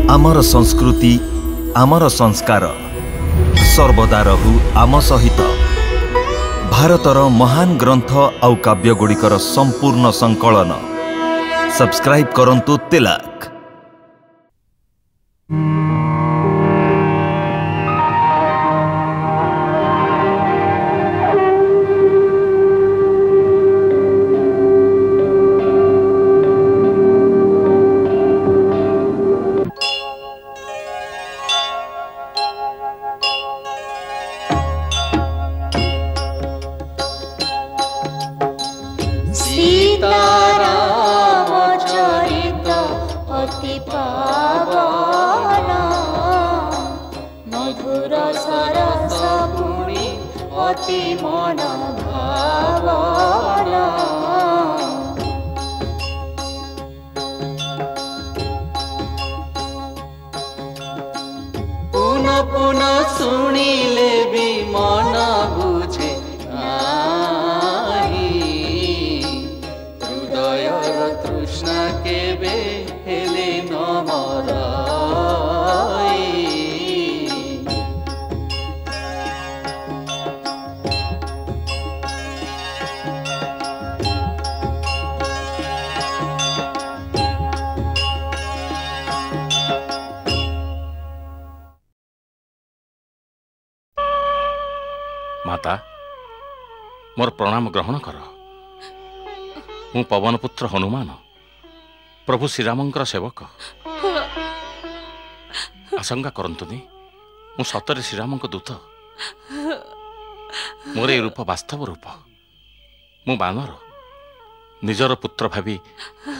आमर संस्कृति आमर संस्कार सर्वदा रहु आम सहित। भारतर महान ग्रंथ आउ काव्यगुड़िकर संपूर्ण संकलन सब्सक्राइब करंतु तिलक। माता मोर प्रणाम ग्रहण कर। मु पवनपुत्र हनुमान प्रभु श्रीरामंकर सेवक। आशंका करंतुनी मु सतरे श्रीरामंक दूत। मोर ए रूप वास्तव रूप। मु बानर निजर पुत्र भावी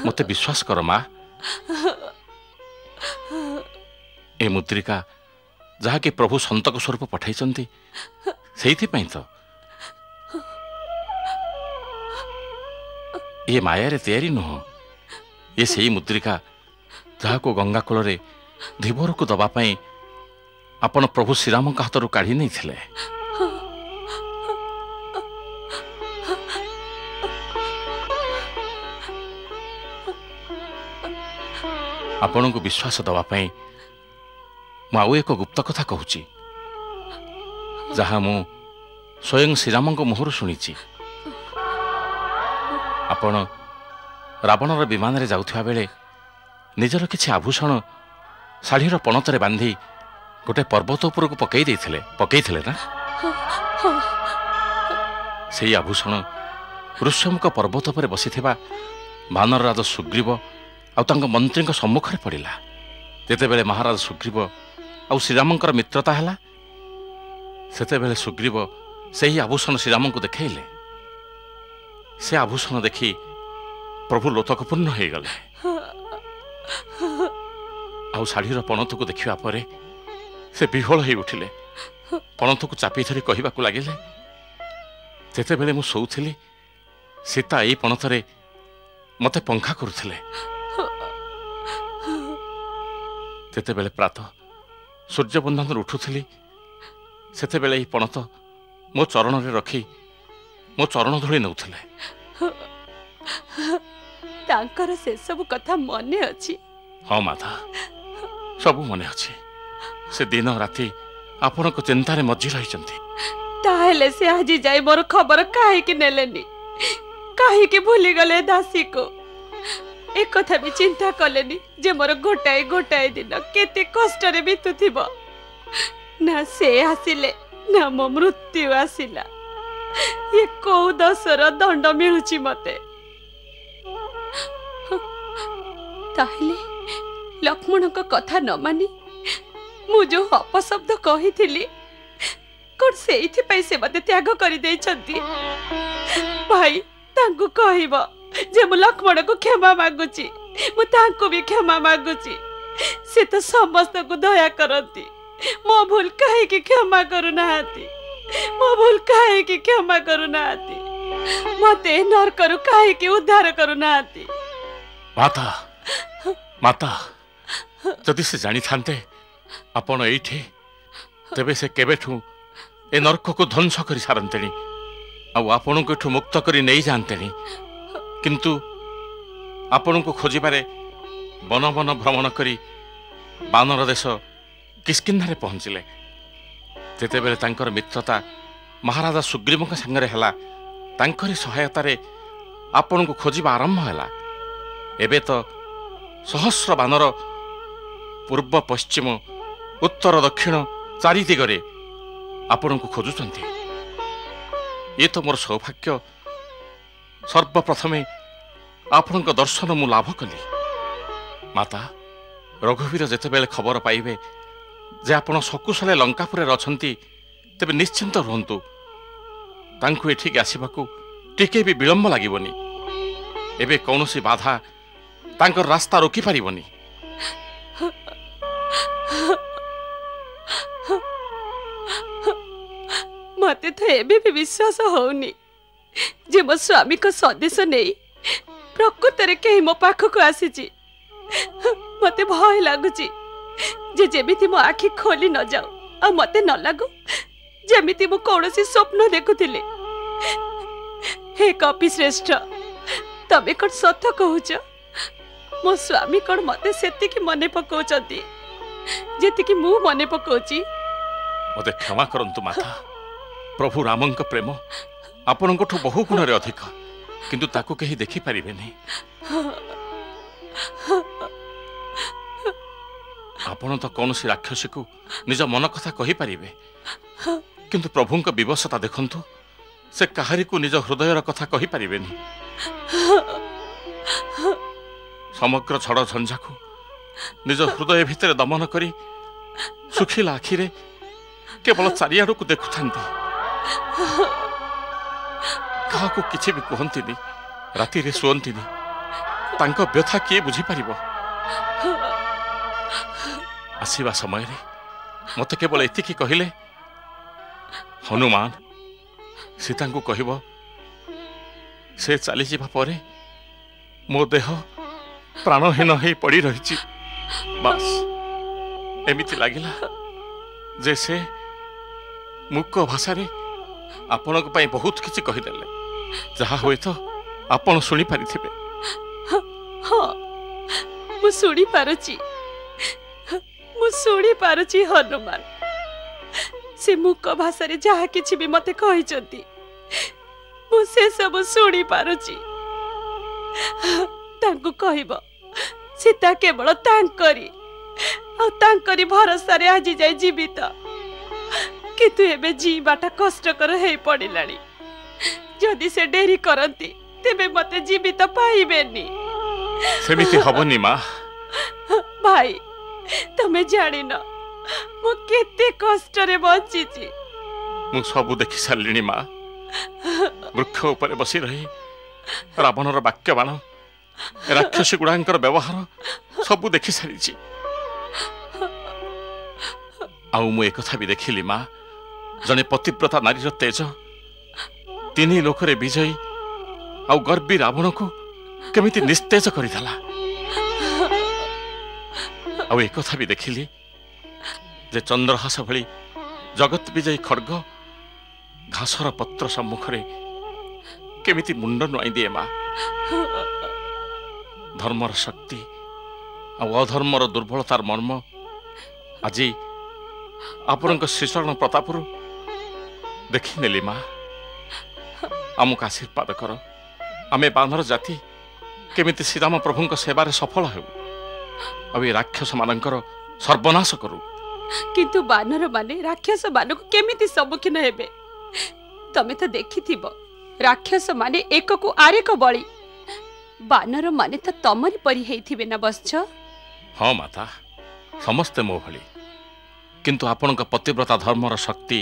मते विश्वास कर माँ। ए मुद्रिका जहा कि प्रभु संतक स्वरूप पठाई सेइथिपाई तो ये माया रे तैयारी नुह। ये सही मुद्रिका जहा को गंगा कूल रे धीवर को दबापाई आपण प्रभु श्रीराम हाथ रू काढ़ी नहीं थिले। आपण को विश्वास दबापाई मु आउ एक गुप्त कथा कहूची जहा मु स्वयं श्रीराम मुहर शुणी। आपण रावणर विमान रे जाउथिबा बेले निजर किछि आभूषण शाढ़ीर पणतरे बांधी गोटे पर्वत उपरକୁ पकईथिले ना। सेही आभूषण ऋष्यमुख पर्वत पर बसिथिबा वानर राज सुग्रीव आउ तांक मंत्रीଙ୍କ सम्मुखରେ पड़िला। जेतेबेले महाराज सुग्रीव आउ श्रीरामंकर मित्रता हैला सेतेबेले सुग्रीव सेही आभूषण श्रीराम को देखैले। से आभूषण देखी प्रभु लोतकपूर्ण हो गले। आउ शाढ़ीर पणत को देखा परे से विह्वल हो उठिले। पणत को चापी धरी कहवाक लगे जेतेबेले मु शोउथिली सीता एई पणतरे मते पंखा करुथिले। जेतेबेले प्रातः सूर्य बंधन उठुथिली सेतेबेले पणत मो चरण रे रखी मो चरण धूली नउथिले। तांकर से सब कथा मने अछि? हाँ माता सब मने अछि। से दिन राति आपण को चिंता रे मज्जी रहिचंती। ताहेले से आज जाई मोर खबर काहे कि नेलेनी? काहे कि भूली गले दासी को? एक कथा भी चिंता कलेनी जे मोर गोटाए गोटाए दिन केते कष्ट रे बितुथिबो। ना से आसिले ना मो मृत्यु आसिला। ये को दसर दंड मिलुची मते। ताहले लक्ष्मण को कथा न मानी मु जो अपशब्द कही थिली कोन सेइथि पई से मते त्याग करि देई छथि। भाई तांको कहिबो जे मु लक्ष्मण को क्षमा मागुची। मु तांको भी क्षमा मागुची। से तो समस्त को दया करती। मो भूल काहे कि क्षमा करू नाहती। मो भूल काहे कि क्षमा करू नाहती। मते नरकरू काहे कि उद्धार करू नाहती। माता माता जदि से जानी थांते आपण एठी तेबे से केबेठू ए नरक को ध्वंस करि सारंतेनी आ आपण को एठू मुक्त करि नै जानतेनी। किंतु आपण को खोजिबारे वन वन भ्रमण करी ବାନର ଦେଶ କିସ୍କିନ୍ଧାରେ ପହଞ୍ଚିଲେ। ଯେତେବେଳେ ତାଙ୍କର ମିତ୍ରତା ମହାରାଜା ସୁଗ୍ରୀବଙ୍କ ସାଙ୍ଗରେ ହେଲା, ତାଙ୍କରି ସହାୟତାରେ ଆପଣଙ୍କୁ ଖୋଜିବା ଆରମ୍ଭ ହେଲା। ଏବେ ତ ସହସ୍ର ବାନର ପୂର୍ବ ପଶ୍ଚିମ ଉତ୍ତର ଦକ୍ଷିଣ ଚାରି ଦିଗରେ ଆପଣଙ୍କୁ ଖୋଜୁଛନ୍ତି। ଏ ତ ମୋର ସୌଭାଗ୍ୟ। ସର୍ବପ୍ରଥମେ ଆପଣଙ୍କ ଦର୍ଶନ ମୁଁ ଲାଭ କଲି। ମାତା, ରଘୁବୀର ଯେତେବେଳେ ଖବର ପାଇବେ ଯେ ଆପଣ ସକୁଶଳେ ଲଙ୍କାପୁରରେ ଅଛନ୍ତି, ତେବେ ନିଶ୍ଚିନ୍ତ ରୁହନ୍ତୁ। ତାଙ୍କୁ ଏଠିକି ଆସିବାକୁ ଟିକେ ବି ବିଳମ୍ବ ଲାଗିବନି। ଏବେ କୌଣସି ବାଧା ତାଙ୍କର ରାସ୍ତା ରୋକିପାରିବନି। ମତେ ତ ଏବେ ବି ବିଶ୍ୱାସ ହଉନି ଯେ ମୋ ସ୍ୱାମୀଙ୍କ ସନ୍ଦେଶ ନେଇ ପ୍ରକୃତରେ କେହି ମୋ ପାଖକୁ ଆସିଛି। ମତେ ଭୟ ଲାଗୁଛି ଯେ ଯେମିତି ମୋ ଆଖି ଖୋଲି ନ ଯାଉ, ଆଉ ମତେ ନ ଲାଗୁ ଯେମିତି ମୁଁ କୌଣସି ସ୍ୱପ୍ନ ଦେଖୁଥିଲି। ହେ କପିଶ୍ରେଷ୍ଠ, ତମେ କଣ ସତ କହୁଛ? ମୋ ସ୍ୱାମୀ କଣ ମତେ ସେତିକି ମନେ ପକାଉଛନ୍ତି ଯେତିକି ମୁଁ ମନେ ପକାଉଛି? ମତେ କ୍ଷମା କରନ୍ତୁ ମାତା। ପ୍ରଭୁ ରାମଙ୍କ ପ୍ରେମ ଆପଣଙ୍କଠୁ ବହୁ ଗୁଣରେ ଅଧିକ, କିନ୍ତୁ ତାକୁ କେହି ଦେଖିପାରିବେନି। ଆପଣ ତ କୌଣସି ରାକ୍ଷସୀକୁ ନିଜ ମନ କଥା କହିପାରିବେ, କିନ୍ତୁ ପ୍ରଭୁଙ୍କ ବିବଶତା ଦେଖନ୍ତୁ। ସେ କାହାରିକୁ ନିଜ ହୃଦୟର କଥା କହିପାରିବେନି। ସମଗ୍ର ଝଡ଼ ଝଞ୍ଜାକୁ ନିଜ ହୃଦୟ ଭିତରେ ଦମନ କରି ଶୁଖିଲା ଆଖିରେ କେବଳ ଚାରିଆଡ଼କୁ ଦେଖୁଥାନ୍ତି। କାହାକୁ କିଛି ବି କୁହନ୍ତିନି, ରାତିରେ ଶୁଅନ୍ତିନି। ତାଙ୍କ ବ୍ୟଥା କିଏ ବୁଝିପାରିବ? ଆସିବା ସମୟରେ ମତେ କେବଳ ଏତିକି କହିଲେ, ହନୁମାନ ସୀତାଙ୍କୁ କହିବ ସେ ଚାଲିଯିବା ପରେ ମୋ ଦେହ ପ୍ରାଣହୀନ ହେଇ ପଡ଼ି ରହିଛି। ବାସ୍ ଏମିତି ଲାଗିଲା ଯେ ସେ ମୂକ ଭାଷାରେ ଆପଣଙ୍କ ପାଇଁ ବହୁତ କିଛି କହିଦେଲେ, ଯାହା ହୁଏତ ଆପଣ ଶୁଣିପାରିଥିବେ। ହଁ, ମୁଁ ଶୁଣିପାରୁଛି, ମୁଁ ଶୁଣିପାରୁଛି ହନୁମାନ। ସେ ମୂକ ଭାଷାରେ ଯାହା କିଛି ବି ମତେ କହିଛନ୍ତି, ମୁଁ ସେ ସବୁ ଶୁଣିପାରୁଛି। ତାଙ୍କୁ କହିବ ସୀତା କେବଳ ତାଙ୍କରି ଆଉ ତାଙ୍କରି ଭରସାରେ ଆଜି ଯାଇ ଜୀବିତ, କିନ୍ତୁ ଏବେ ଯିବାଟା କଷ୍ଟକର ହେଇ ପଡ଼ିଲାଣି। ଯଦି ସେ ଡେରି କରନ୍ତି ତେବେ ମତେ ଜୀବିତ ପାଇବେନି। ସେମିତି ହବନି ମା। ଭାଇ, ତମେ ଜାଣିନ ମୁଁ କେତେ କଷ୍ଟରେ ବଞ୍ଚିଛି। ମୁଁ ସବୁ ଦେଖି ସାରିଲିଣି ମା। ବୃକ୍ଷ ଉପରେ ବସି ରହି ରାବଣର ବାକ୍ୟ ବାଣ, ରାକ୍ଷସୀ ଗୁଡ଼ାଙ୍କର ବ୍ୟବହାର ସବୁ ଦେଖି ସାରିଛି। ଆଉ ମୁଁ ଏକଥା ବି ଦେଖିଲି ମା, ଜଣେ ପତିବ୍ରତା ନାରୀର ତେଜ ତିନି ଲୋକରେ ବିଜୟୀ ଆଉ ଗର୍ବୀ ରାବଣକୁ କେମିତି ନିସ୍ତେଜ କରିଦେଲା। ଆଉ ଏକଥା ବି ଦେଖିଲି ଯେ ଚନ୍ଦ୍ରହାସ ଭଳି ଜଗତ ବିଜୟୀ ଖଡ୍ଗ ଘାସର ପତ୍ର ସମ୍ମୁଖରେ କେମିତି ମୁଣ୍ଡ ନୁଆଇଁ ଦିଏ ମା। ଧର୍ମର ଶକ୍ତି ଆଉ ଅଧର୍ମର ଦୁର୍ବଳତାର ମର୍ମ ଆଜି ଆପଣଙ୍କ ଶ୍ରୀଚରଣ ପ୍ରତାପରୁ ଦେଖିନେଲି ମା। ଆମକୁ ଆଶୀର୍ବାଦ କର, ଆମେ ବାନର ଜାତି କେମିତି ଶ୍ରୀରାମ ପ୍ରଭୁଙ୍କ ସେବାରେ ସଫଳ ହେଉ, ଆଉ ଏ ରାକ୍ଷସ ମାନଙ୍କର ସର୍ବନାଶ କରୁ। କିନ୍ତୁ ବାନର ମାନେ ରାକ୍ଷସ ମାନଙ୍କୁ କେମିତି ସମ୍ମୁଖୀନ ହେବେ? ତମେ ତ ଦେଖିଥିବ, ରାକ୍ଷସ ମାନେ ଏକକୁ ଆରେକ ବଳି। ବାନର ମାନେ ତ ତମରି ପରି ହେଇଥିବେ ନା ବତ୍ସ? ହଁ ମାତା, ସମସ୍ତେ ମୋ ଭଳି, କିନ୍ତୁ ଆପଣଙ୍କ ପତିବ୍ରତା ଧର୍ମର ଶକ୍ତି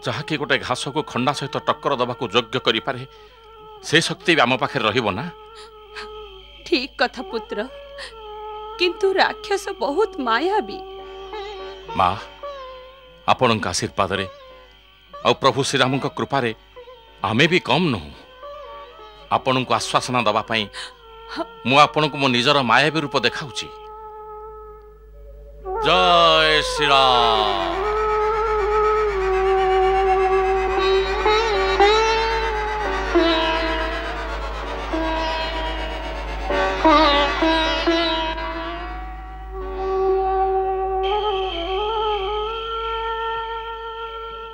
ଯାହାକି ଗୋଟେ ଘାସକୁ ଖଣ୍ଡା ସହିତ ଟକ୍କର ଦେବାକୁ ଯୋଗ୍ୟ କରିପାରେ, ସେ ଶକ୍ତି ବି ଆମ ପାଖରେ ରହିବ ନା? ଠିକ କଥା ପୁତ୍ର, କିନ୍ତୁ ରାକ୍ଷସ ବହୁତ ମାୟାବୀ। ମା, ଆପଣଙ୍କ ଆଶୀର୍ବାଦରେ ଆଉ ପ୍ରଭୁ ଶ୍ରୀରାମଙ୍କ କୃପାରେ ଆମେ ବି କମ୍ ନୁହଁ। ଆପଣଙ୍କୁ ଆଶ୍ୱାସନା ଦେବା ପାଇଁ ମୁଁ ଆପଣଙ୍କୁ ମୋ ନିଜର ମାୟାବୀ ରୂପ ଦେଖାଉଛି। ଜୟ ଶ୍ରୀରାମ।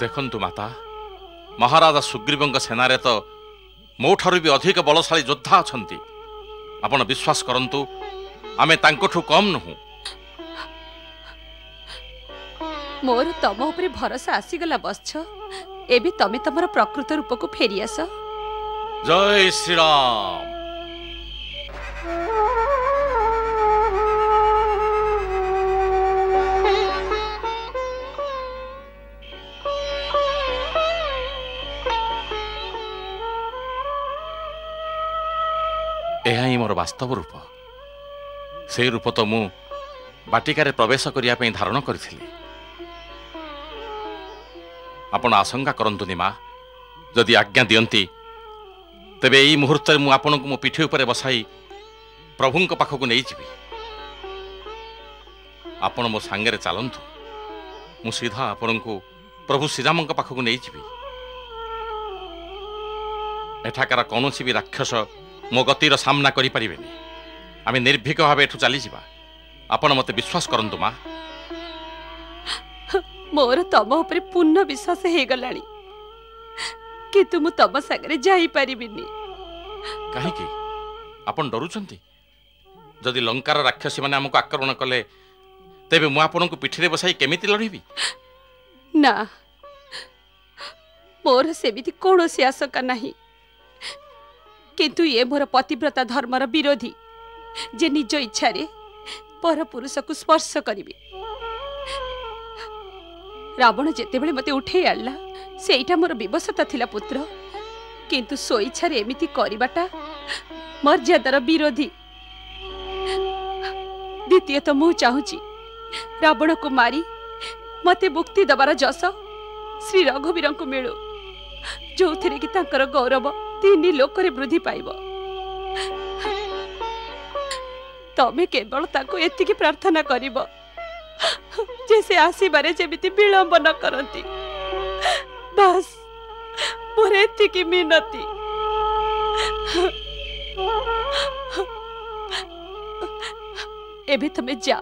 देखंतु माता महाराजा सुग्रीवଙ୍କ सेनारे तो मोठारु भी अधिक बलशाली योद्धा अछंती। आपण विश्वास करंतु आमे तांकोठु कम नहु। मोर तम उपरे भरोसा आसीगला बस्छ। एबे तमे तमर प्रकृत रूप को फेरी आस। जय श्री राम। यह ही मोर वास्तव रूप। से रूप तो मु बाटिकार प्रवेश करिया पे धारण करी। आपण आशंका करंतुनी माँ, जदि आज्ञा दियंती तेबे एई मुहूर्त मु आपण को मो पिठी उपरे बसाई प्रभुंक पाखक नहीं जीवी। आपण मो सांगरे चलंतु, मु सीधा आपण को प्रभु श्रीरामंक पाखक नहीं जीवी। एठाकार कौनसी भी राक्षस मो गतिर सामना करि परिबेनी। आमे निर्भीक भावे एठु चली जिबा। आपण मते विश्वास करंतु माँ। मोर तम उपरे पूर्ण विश्वास हे गलानी, किंतु मु तम सागरे जाई परिबिनी। काहे कि आपण डरुचंती? जदि लंकार राक्षसी माने हमको आक्रमण कले तेबे मु आपण को पिठी रे बसाई केमिति लड़ीबी? ना, मोर सेमिति कोनोसी आशंका नाही। किंतु ये मोर पतिव्रता धर्मर विरोधी, जे निज इच्छा रे पर पुरुष को स्पर्श करिबे। रावण जेतेबेले मते उठे आला सेइटा मोर विवशता थिला पुत्र, किंतु सो इच्छा रे एमिति करिबाटा मर्यादार विरोधी। द्वितीय तो मु चाहूची रावण को मारी मते मुक्ति दबार जस श्री रघुवीर को मिलू, जो थे कि तांकर गौरव तीन लोक वृद्धि पाइब। तमे केवल ताको एतिकी प्रार्थना करिब जे से आसीबारे जेमिति विलंब न करंती। बस मोर एतिकी मिनती। एबे तमे जा,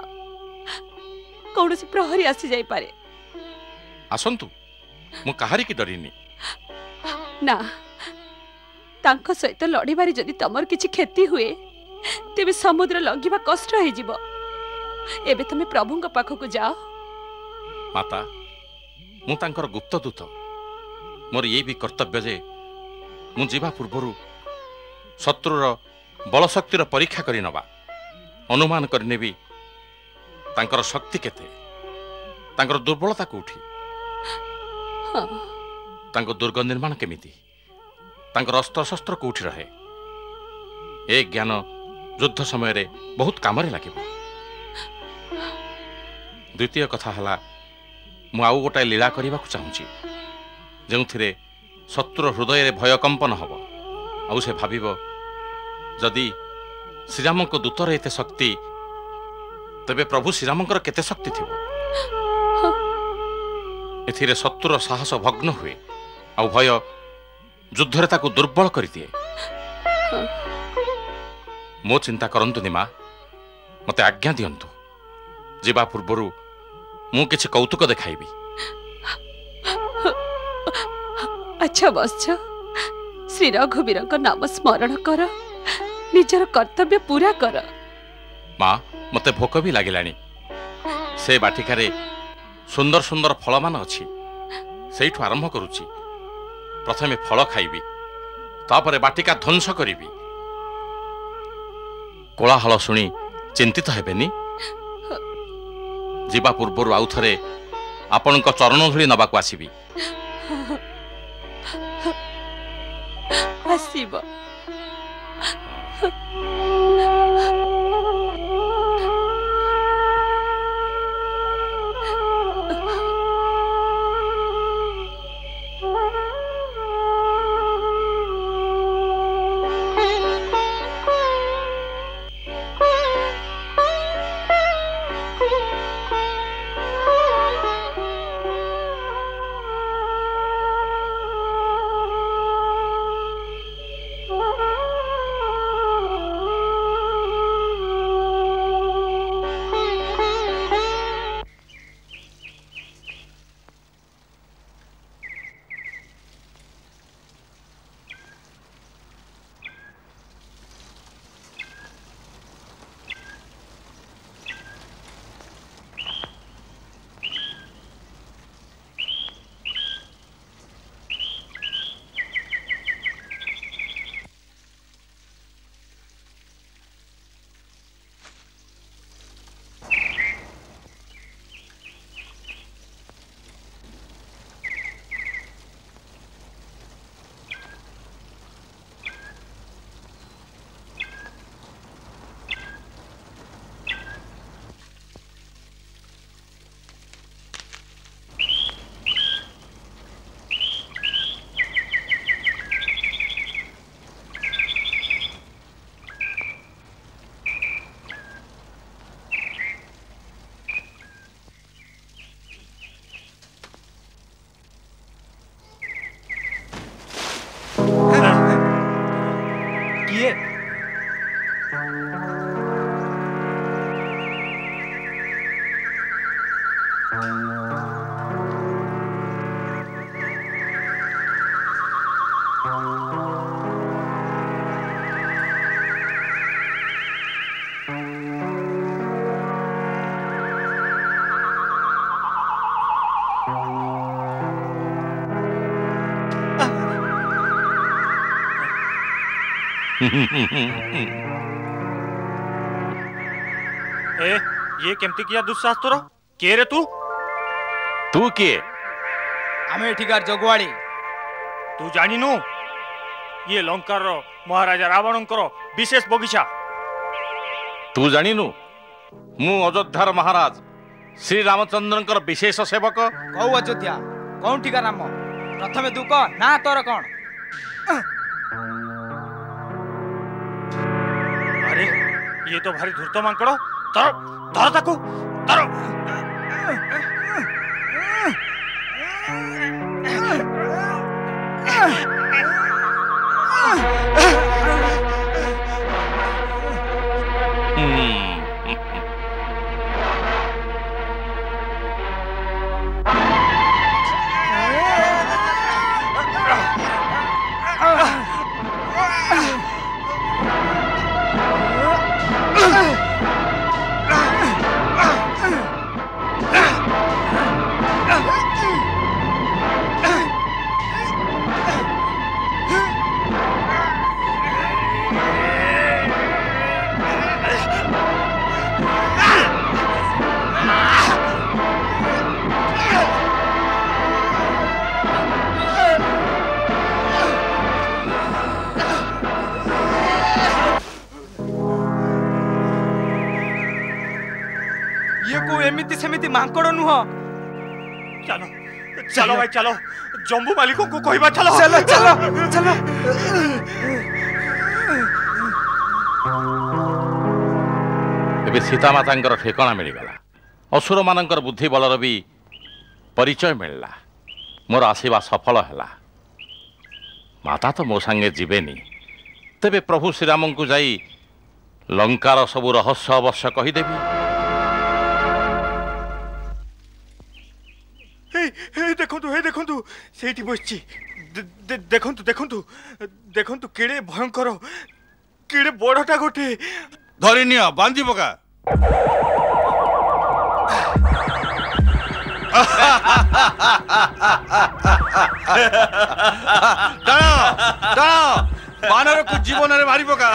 कौन से प्रहरी आसी जाई पारे। आसंतु, मु कहारी की डरिनी। ना, तांको सहित लड़ीबारी जदि तमर किछि क्षति हुए तेबे समुद्र लंघिबा कष्ट हो जिवो। एबे तमे प्रभुंक पाखक जाओ। माता, मु तांकर गुप्त दूत। मोर ये भी कर्तव्य जे मु जीवा पूर्वरु शत्रुर बल शक्तिर परीक्षा करि नबा, अनुमान करनेबी तांकर शक्ति केते, तांकर दुर्बलता कोठी, तांकर दुर्ग निर्माण केमिति, तांकर अस्त्र शस्त्र कोठी रहे। ए ज्ञान युद्ध समय रे बहुत कामरे लागिबो। द्वितीय कथा हला, मु आउ गोटाए लीला करबाकू चाहूची, जोंथिरे शत्रु हृदय रे भय कंपन हबो। आउ से भाबिबो जदि श्रीरामक दूतर एते शक्ति, तबे प्रभु श्रीरामकर केते शक्ति थिबो। एथिरे शत्रुर साहस भग्न हुए, आउ भय युद्धरे ताकू दुर्बल करि दिए। मो चिंता करंतुनी माँ, मते आज्ञा दियंतु। जीवा पूर्वरु मु किछि कौतुक देखाइबी। अच्छा बस, श्री रघुवीर नाम स्मरण कर, निजर कर्तव्य पूरा कर। माँ, मते भोक भी लागिलानी। से बाटिकारे सुंदर सुंदर फल मान अछि, सेठु आरंभ करूची। प्रथमे फल खाइबी, तापरे बाटिका ध्वंस करिबी। कोलाहल शुणी चिंतित हेबेनी। जीवा पूर्वरु आउ थरे आपणक चरण धूली नबाकू आसीबी। आसीब। ए ये केमती किया दुस्साहस तोर के रे तू किए आमे एठिकार जगुआड़ी तू जानिनु ये लंकार महाराजा रावणंकर विशेष बगीचा तू जानिनु मु अयोध्यार महाराज श्री रामचंद्रंकर विशेष सेवक कौ अयोध्या कौन ठिका नाम प्रथमे तू कह ना तोर कौन अरे ये तो भारी धूर्त मांकड़ तर तर ताकू तर एमिति सेमिति मांकड़ नुह चलो चलो भाई चलो जम्बू मालिकों को कहबा चलो चलो चलो चलो एबे सीता मातांकर ठेकणा मिलगला असुर मानंकर बुद्धि बलर भी परिचय मिलला मोर आशीर्वाद सफल हैला माता तो मो संगे जीवेनी तेबे प्रभु श्रीराम को जाई लंकार सबु रहस्य अवश्य कहीदेवी देखु से बसची देखु देखु देखु केड़े भयंकर केड़े बड़टा गोटे धरी निया बांधी पका बानर को जीवन रे मारी पका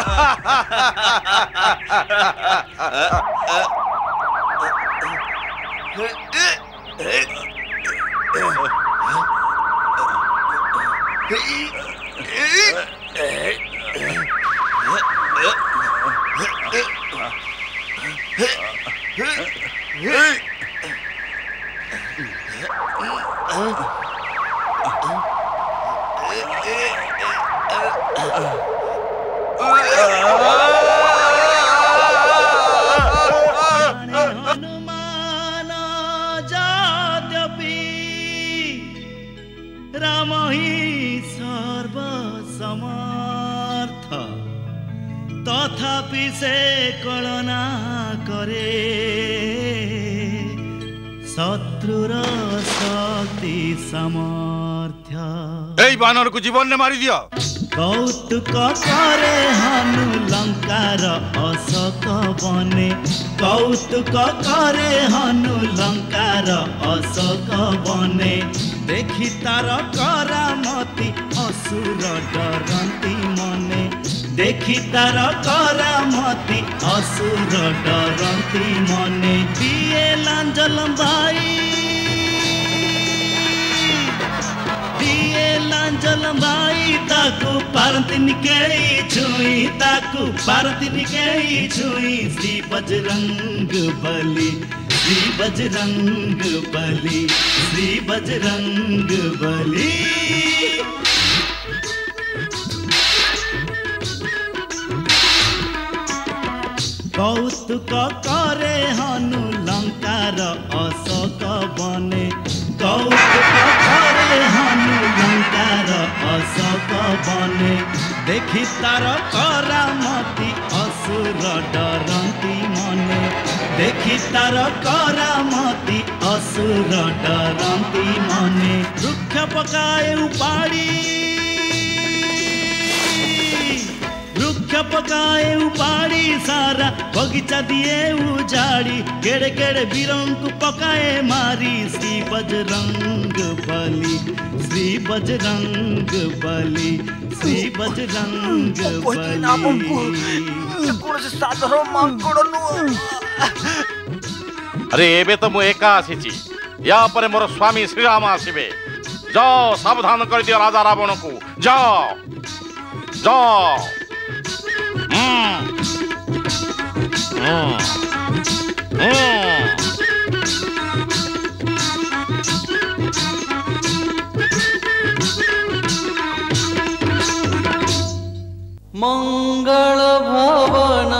राम ही सर्वसमर्थ तथापि से कलना करे शत्रुर शक्ति सामर्थ्य ए बानर को जीवन ने मारी दिया कौतुक करे हनु लंकार अशोक बने कौतुक करे हनु लंकार अशोक बने देखि तार करामती असुर डरती मने देखि तार करामती असुर डरती मने दिए लांजल भाई ताकू पारतिन के छुई ताकू पारतिन के छुई श्री बजरंग बली श्री बजरंग बली श्री बजरंग बली कौतुक करे हनु लंकार अशोक बने कौतुक करे हनु लंकार अशोक बने देखि तार करामती असुर डरती मने देखि तार करामती असुर डरती मने वृक्ष पकाए उपाड़ी सारा बगीचा दिए उजाड़ी केड़े केड़े वीरों को पकाए मारी श्री बजरंग बली श्री बजरंग बली श्री बजरंग बली साधारण मांकड़ अरे एबे तो मु एका आसीची या परे मोर स्वामी श्रीराम आसीबे जाओ सावधान कर दियो राजा रावण को जाओ जाओ मंगल भवन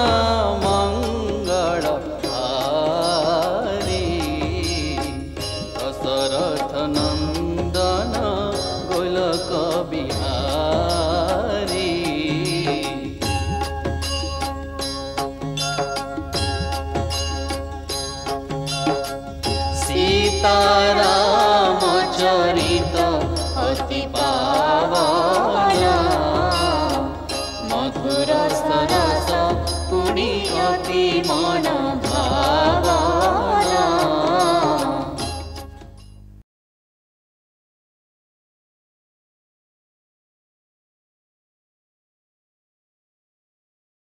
मंगल हारी दशरथ नंदन गोलक बिहारी सीताराम चरित अति पावना मधुर सरस पुण्य अति मन